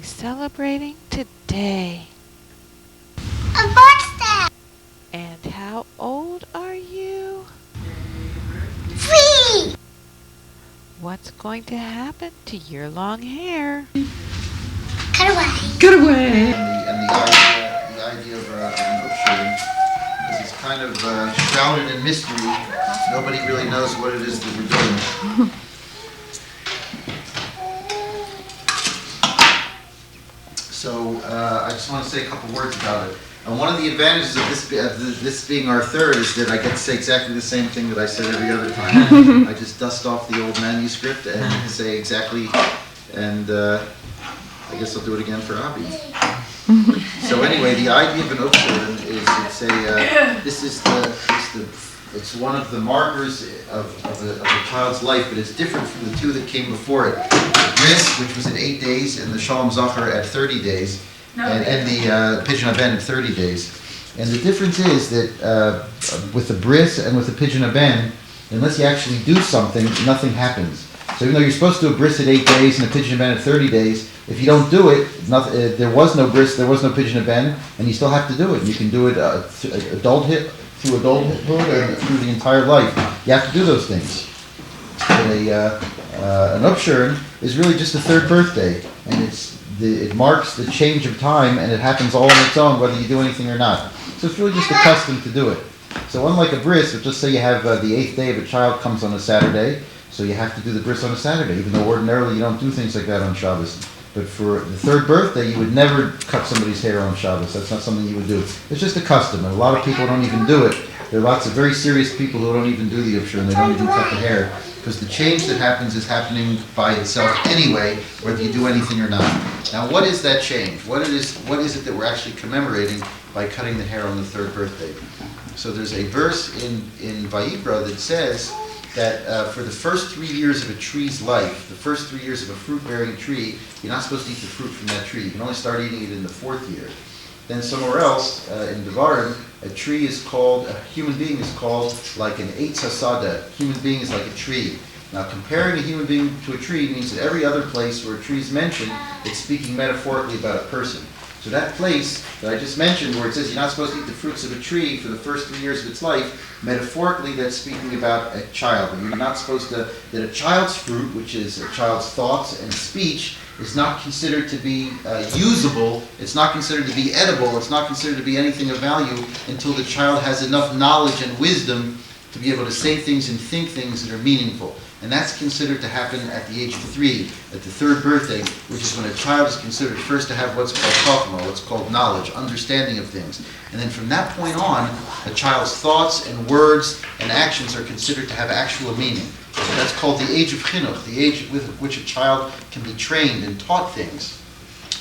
celebrating today? A birthday! And how old are you? 3! What's going to happen to your long hair? Cut away. Get away! And the idea of an Upsherin is it's kind of shrouded in mystery. Nobody really knows what it is that we're doing. So I just want to say a couple words about it. And one of the advantages of this being our third is that I get to say exactly the same thing that I said every other time. I just dust off the old manuscript and say exactly, and I guess I'll do it again for Abby. So anyway, the idea of an Upsherin is it's one of the markers of a child's life, but it's different from the two that came before it. The Bris, which was at 8 days, and the Shalom Zachar at 30 days, and the Pidyon Haben at 30 days. And the difference is that with the Bris and with the Pidyon Haben, unless you actually do something, nothing happens. So even though you're supposed to do a bris at 8 days and a Pidyon Haben at 30 days, if you don't do it, there was no bris, there was no Pidyon Haben, and you still have to do it. You can do it through adulthood and through the entire life. You have to do those things. But an Upsherin is really just a third birthday, and it marks the change of time, and it happens all on its own, whether you do anything or not. So it's really just a custom to do it. So unlike a bris, if just say you have the 8th day of a child comes on a Saturday, so you have to do the bris on a Saturday, even though ordinarily you don't do things like that on Shabbos. But for the third birthday, you would never cut somebody's hair on Shabbos. That's not something you would do. It's just a custom, and a lot of people don't even do it. There are lots of very serious people who don't even do the Upsherin, and they don't even cut the hair, because the change that happens is happening by itself anyway, whether you do anything or not. Now, what is that change? What is it that we're actually commemorating by cutting the hair on the third birthday? So there's a verse in Vayikra that says that for the first 3 years of a tree's life, the first 3 years of a fruit-bearing tree, you're not supposed to eat the fruit from that tree. You can only start eating it in the 4th year. Then somewhere else, in Devarim, a human being is called like an Eitz Hasada. A human being is like a tree. Now, comparing a human being to a tree means that every other place where a tree is mentioned, it's speaking metaphorically about a person. So that place that I just mentioned, where it says you're not supposed to eat the fruits of a tree for the first 3 years of its life, metaphorically that's speaking about a child. You're not supposed to, that a child's fruit, which is a child's thoughts and speech, is not considered to be usable, it's not considered to be edible, it's not considered to be anything of value until the child has enough knowledge and wisdom to be able to say things and think things that are meaningful. And that's considered to happen at the age of 3, at the third birthday, which is when a child is considered first to have what's called chokhmah, what's called knowledge, understanding of things. And then from that point on, a child's thoughts and words and actions are considered to have actual meaning. So that's called the age of chinuch, the age with which a child can be trained and taught things.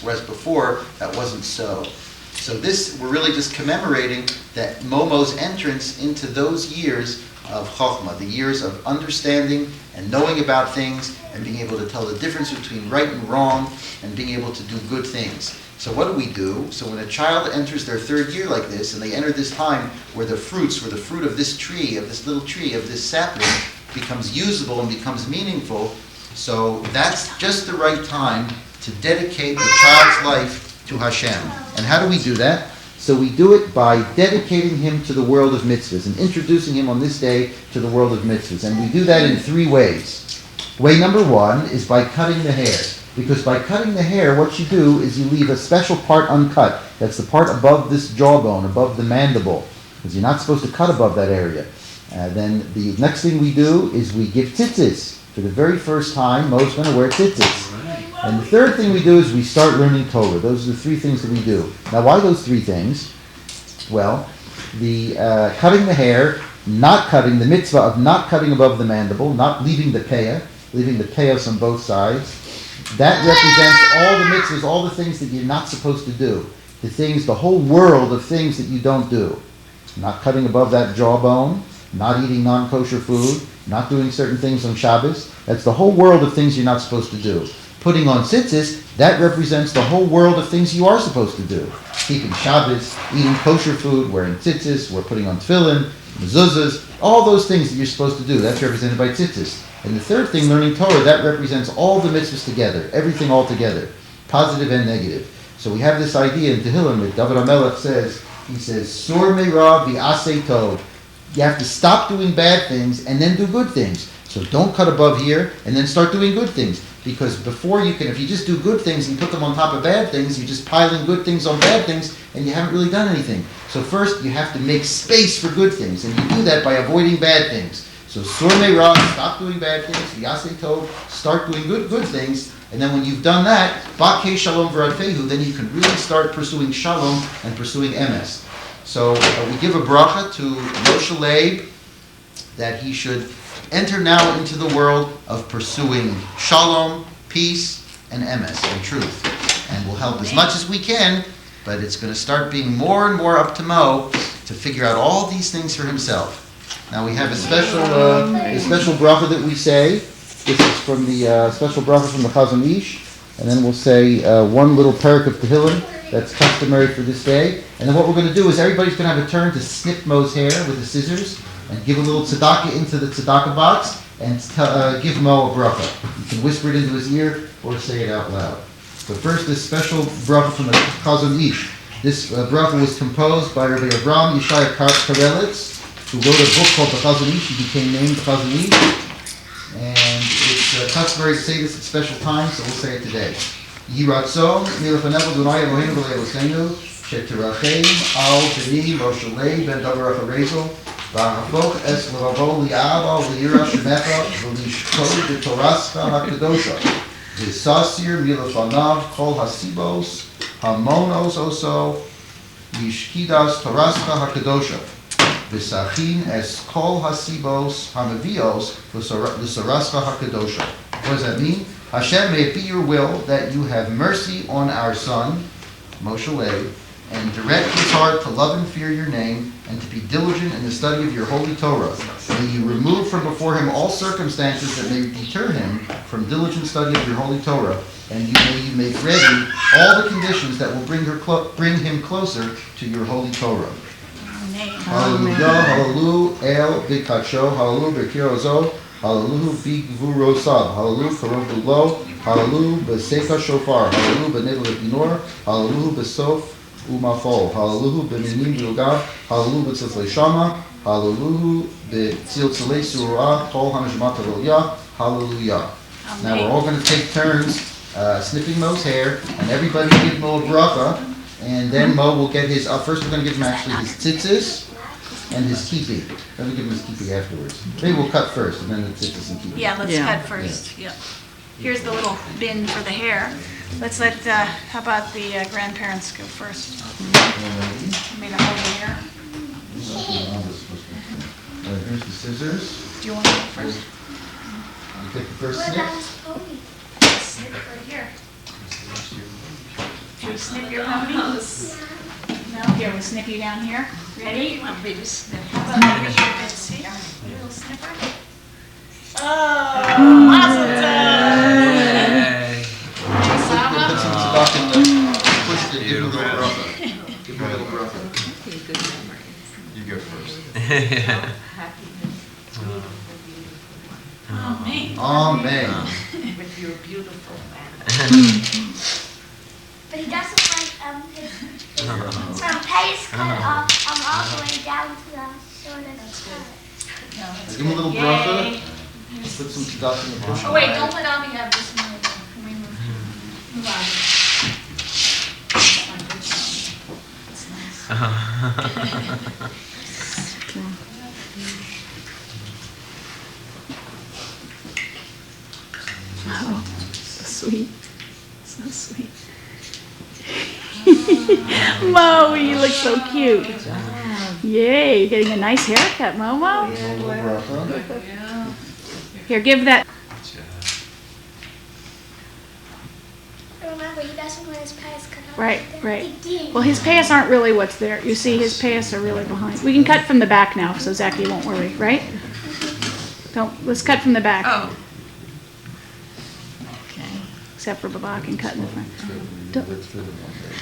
Whereas before, that wasn't so. So we're really just commemorating that Momo's entrance into those years of Chokhmah, the years of understanding and knowing about things and being able to tell the difference between right and wrong and being able to do good things. So what do? So when a child enters their third year like this, and they enter this time where the fruit of this tree, of this little tree, of this sapling, becomes usable and becomes meaningful, so that's just the right time to dedicate the child's life to Hashem. And how do we do that? So we do it by dedicating him to the world of mitzvahs and introducing him on this day to the world of mitzvahs. And we do that in 3 ways. Way number 1 is by cutting the hair. Because by cutting the hair, what you do is you leave a special part uncut. That's the part above this jawbone, above the mandible. Because you're not supposed to cut above that area. Then the next thing we do is we give tzitzis. For the very first time, Mo's going to wear tzitzis. And the third thing we do is we start learning Torah. Those are the 3 things that we do. Now, why those 3 things? Well, the cutting the hair, the mitzvah of not cutting above the mandible, not leaving the payas on both sides, that represents all the mitzvahs, all the things that you're not supposed to do. The whole world of things that you don't do. Not cutting above that jawbone, not eating non-kosher food, not doing certain things on Shabbos. That's the whole world of things you're not supposed to do. Putting on tzitzis, that represents the whole world of things you are supposed to do. Keeping Shabbos, eating kosher food, wearing tzitzis, we're putting on tefillin, mezuzahs, all those things that you're supposed to do. That's represented by tzitzis. And the third thing, learning Torah, that represents all the mitzvahs together, everything all together. positive and negative. So we have this idea in Tehillim that David HaMelech says, he says, Sur me'ra v'asei tov. You have to stop doing bad things and then do good things. So don't cut above here and then start doing good things. Because before you can, if you just do good things and put them on top of bad things, you're just piling good things on bad things and you haven't really done anything. So first you have to make space for good things, and you do that by avoiding bad things. So Sur me'ra, stop doing bad things, v'asei tov, start doing good things, and then when you've done that, Ba'kei Shalom v'radfehu, then you can really start pursuing Shalom and pursuing emes. So we give a bracha to Moshe Leib that he should enter now into the world of pursuing Shalom, peace, and emes, and truth. And we'll help as much as we can, but it's going to start being more and more up to Mo to figure out all these things for himself. Now we have a special bracha that we say. This is from the special bracha from the Chazon Ish, and then we'll say one little parak of Tehillim that's customary for this day. And then what we're going to do is everybody's going to have a turn to snip Mo's hair with the scissors and give a little tzedakah into the tzedakah box and give Mo a bracha. You can whisper it into his ear or say it out loud. So first, this special bracha from the Chazon Ish. This bracha was composed by Rabbi Avraham Yishai Karelitz, who wrote a book called the Chazon Ish. He became named the Chazon Ish. And it's customary to say this at special times, so we'll say it today. Yiratzon milefanecha Adonai Eloheinu v'le'eloseinu shetirachem al b'ni Moshe Leib ben David Rezel v'hafok es l'ravo li'ava li'ira shemecha v'lishkod b'torascha ha'kedosha v'sasir milefanav kol hasibos hamonos oso yishkidas torascha ha'kedosha v'sachin es kol hasibos hamavios l'sarascha ha'kedosha. What does that mean? Hashem, may it be your will that you have mercy on our son, Moshe Leib, and direct his heart to love and fear your name, and to be diligent in the study of your holy Torah. May you remove from before him all circumstances that may deter him from diligent study of your holy Torah, and may you make ready all the conditions that will bring him closer to your holy Torah. Hallelujah, hallelujah, el b'kadsho, hallelujah, b'kirozot, hallelujah, b'gvurosav, hallelujah, karov lo, hallelujah, b'seika shofar, hallelujah, b'nedel epinor, hallelujah, b'sof umafol, hallelujah, b'minim b'yogav, hallelujah, b'tziltzei shama, hallelujah, b'tziltzei surah, kol hanashmat hallelujah, hallelujah. Now we're all going to take turns snipping Mo's hair, and everybody give Mo a bracha. And then Mo will get his, first we're going to give him actually his tzitzis and his kipi. Then we'll give him his kipi afterwards. Maybe we'll cut first and then the tzitzis and kipi. Yeah, let's cut first. Yeah. Here's the little bin for the hair. Let's let, how about the grandparents go first? I mean, hold the hair. Here's the scissors. Do you want to go first? You take the first snip. Snip it right here. Should we snip your pony? No? Here, we'll snip you down here. Ready? You want me to snip? How about you get your see? A little snipper. Oh, mazel tov! Put some tzedakah in the push to give him a little bracha. Give him a little bracha. Good memory. You go first. Amen. Amen. With your beautiful man. But he doesn't like his pay is cut off all the way down to the shoulders. Give him a little bracha. Put some tzedakah in the push. Oh, wait, don't let Avi have this one. Can we move on? That's nice. Oh, so sweet. So sweet. Mo, you look so cute. Yay, you're getting a nice haircut, Momo. Here, give that. Remember, he doesn't want his payas cut off. Right, right. Well, his payas aren't really what's there. You see, his payas are really behind. We can cut from the back now, so Zachy won't worry, right? Let's cut from the back. Oh. Okay. Except for Baba can cut in the front. Let's fit it one day.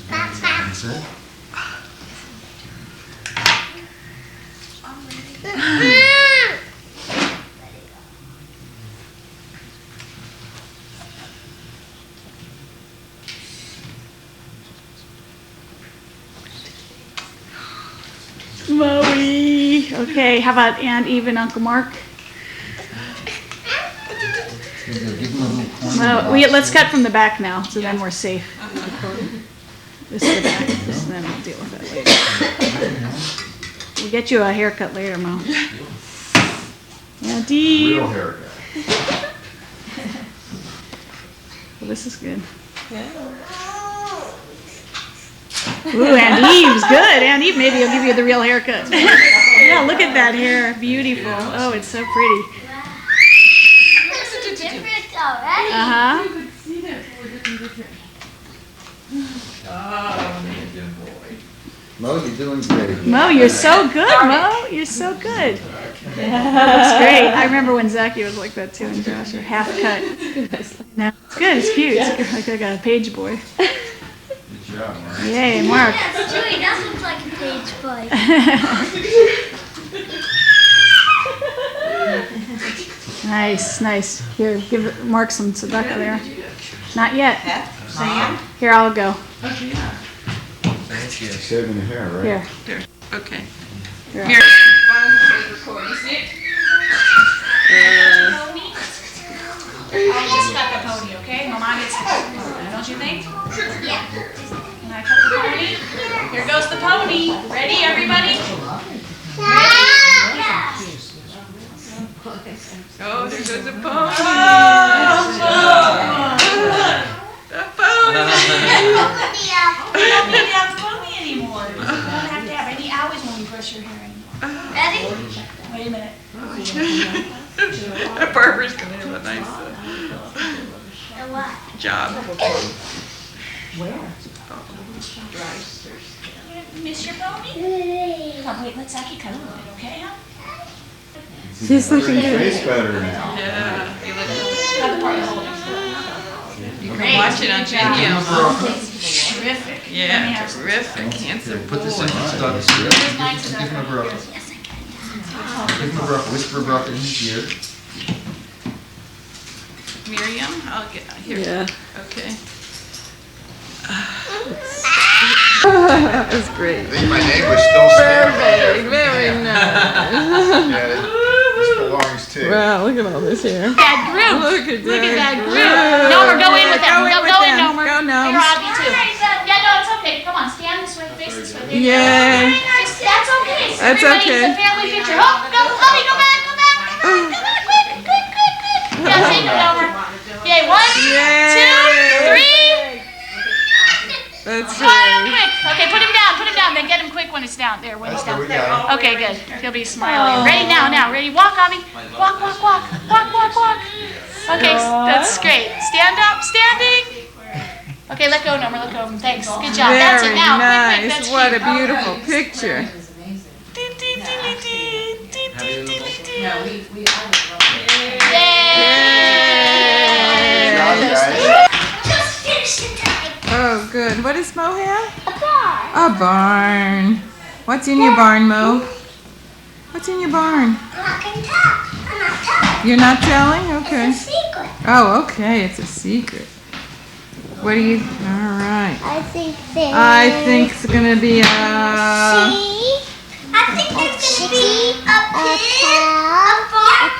That's it. Moe. Okay, how about Aunt Eve and Uncle Mark? Give him a little corner. Let's cut from the back now, so then we're safe. This is the back, and then we'll deal with it later. We'll get you a haircut later, Mo. Aunt Eve. Real haircut. Well, this is good. Ooh, Aunt Eve's good. Aunt Eve, maybe I'll give you the real haircut. Yeah, look at that hair. Beautiful. Oh, it's so pretty. This is different already. Uh-huh. Mo, you're doing great. Mo, you're so good, Mo. You're so good. That looks great. I remember when Zachy was like that too, and Josh, or half cut. No, it's good. It's cute. It's like a page boy. Good job, Mark. Yay, Mark. Yes, Chewy does look like a page boy. Nice, nice. Here, give Mark some tzedakah there. Not yet. Here, I'll go. Thank you. Shaving your hair, right? Here. Okay. Here. Here. I'll just cut the pony, okay? Mama gets the pony, don't you think? Yeah. Can I cut the pony? Here goes the pony. Ready, everybody? Yeah. Oh, there goes the pony. The pony. We don't need to have pony anymore. We don't have to have any hours when we brush your hair anymore. Ready? Wait a minute. Barbara's gonna have a nice And what? job. Miss your pony? Come, wait, let Zachy cut a little bit, okay, huh? She's looking good. Face better now. Yeah. You look cut the part you're holding. You can watch it on video. Terrific. Yeah, terrific. Handsome Put this in boy. his dog's ear. Give him a brush. Yes, I can. Give him a brush. Whisper a brush in his ear. Miriam, I'll get here. Yeah. Okay. That's great. I think my neighbor's still standing. Perfect. Very nice. Yeah, this belongs to. Wow, look at all this here. That group. Look at that group. Nomer, go in with them. Go in, Nomer. Go, Here, Nomer. Avi, too. Yeah, no, it's okay. Come on, stand this way, face this way. There you go. Yay. That's okay. That's Everybody okay. needs a family picture. Oh, go, Avi, go back, go back. Come on, quick. Yeah, take it, Nomer. Yay, 1, 2, 3. That's Come on, great. quick. Okay, put him down. Then get him quick when it's down. There, when it's down. we got him. Okay, good. He'll be smiling. Ready now. Ready? Walk, Avi. Walk. Okay, that's great. Stand up, standing. Okay, let go, Nomer. Let go of him. Thanks. Good job. That's it Very now. Quick, nice. that's What a cute. beautiful picture. Good job, Yay. guys. Just finished the time. Oh, good. What does Mo have? A bar. A barn. What's in your barn, Mo? What's in your barn? I'm not going to tell. I'm not telling. You're not telling? Okay. It's a secret. Oh, okay. It's a secret. What do you? All right. I think there's... I think it's gonna be a. See? I think there's going to be a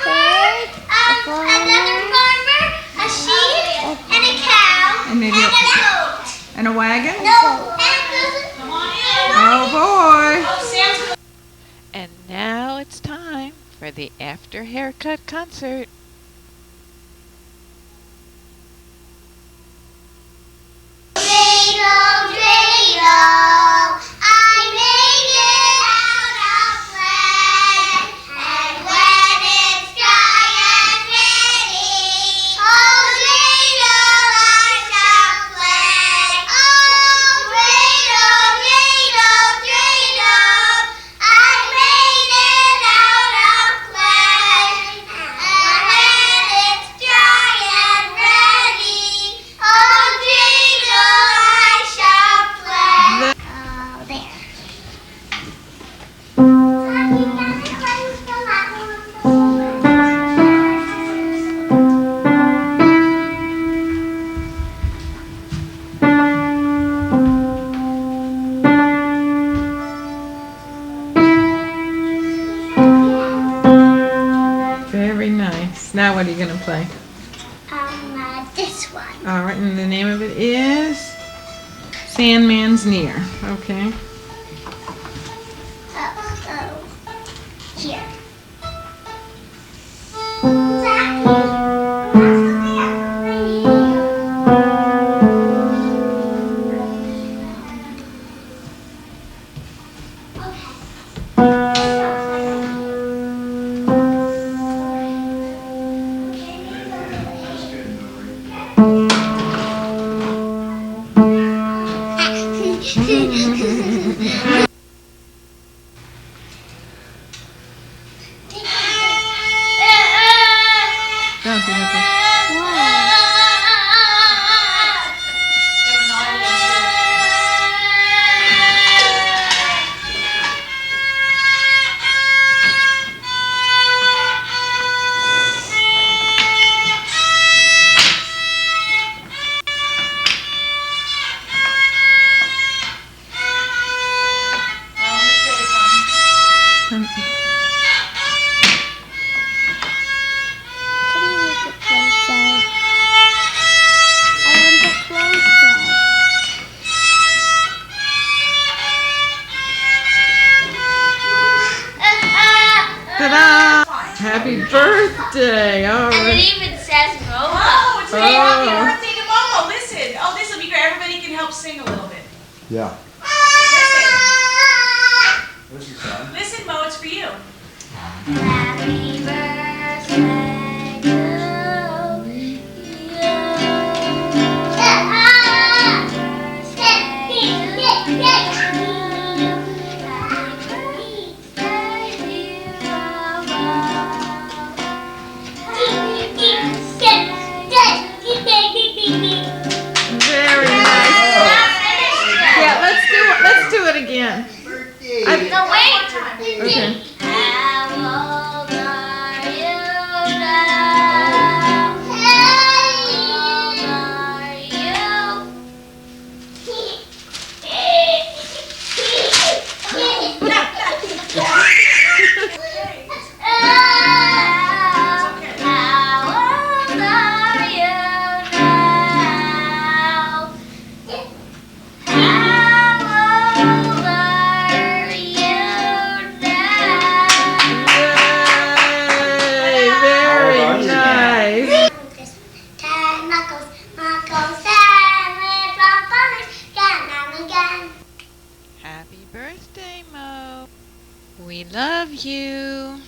pig, a farmer, another farmer, a sheep, and a cow, And maybe and a- a goat. And a wagon? No, Oh boy. And now it's time for the after haircut concert. Dreidel, dreidel, I made it out of clay, and when it's dry and ready, oh dreidel, I shall play. Oh dreidel, dreidel, dreidel, I made it out of clay, and when Now what are you gonna play? This one. All right, and the name of it is Sandman's Near. Okay. Here. Don't do that. Can you make it closer? I want it closer. Ta-da! Happy birthday! All And it right. even says Momo. Oh, it's saying happy Oh. birthday to Momo. Listen. Oh, this will be great. Everybody can help sing a little bit. Yeah. Listen. This is fun. Listen, Mo, it's for you. Happy birthday to you. Very nice. Yeah, let's do it again. No, wait. Okay. How old are you now? How old are How old are you now? How old are you now? Yay! Very nice. Ten knuckles, seven bumpers, again. Happy birthday, Mo. We love you.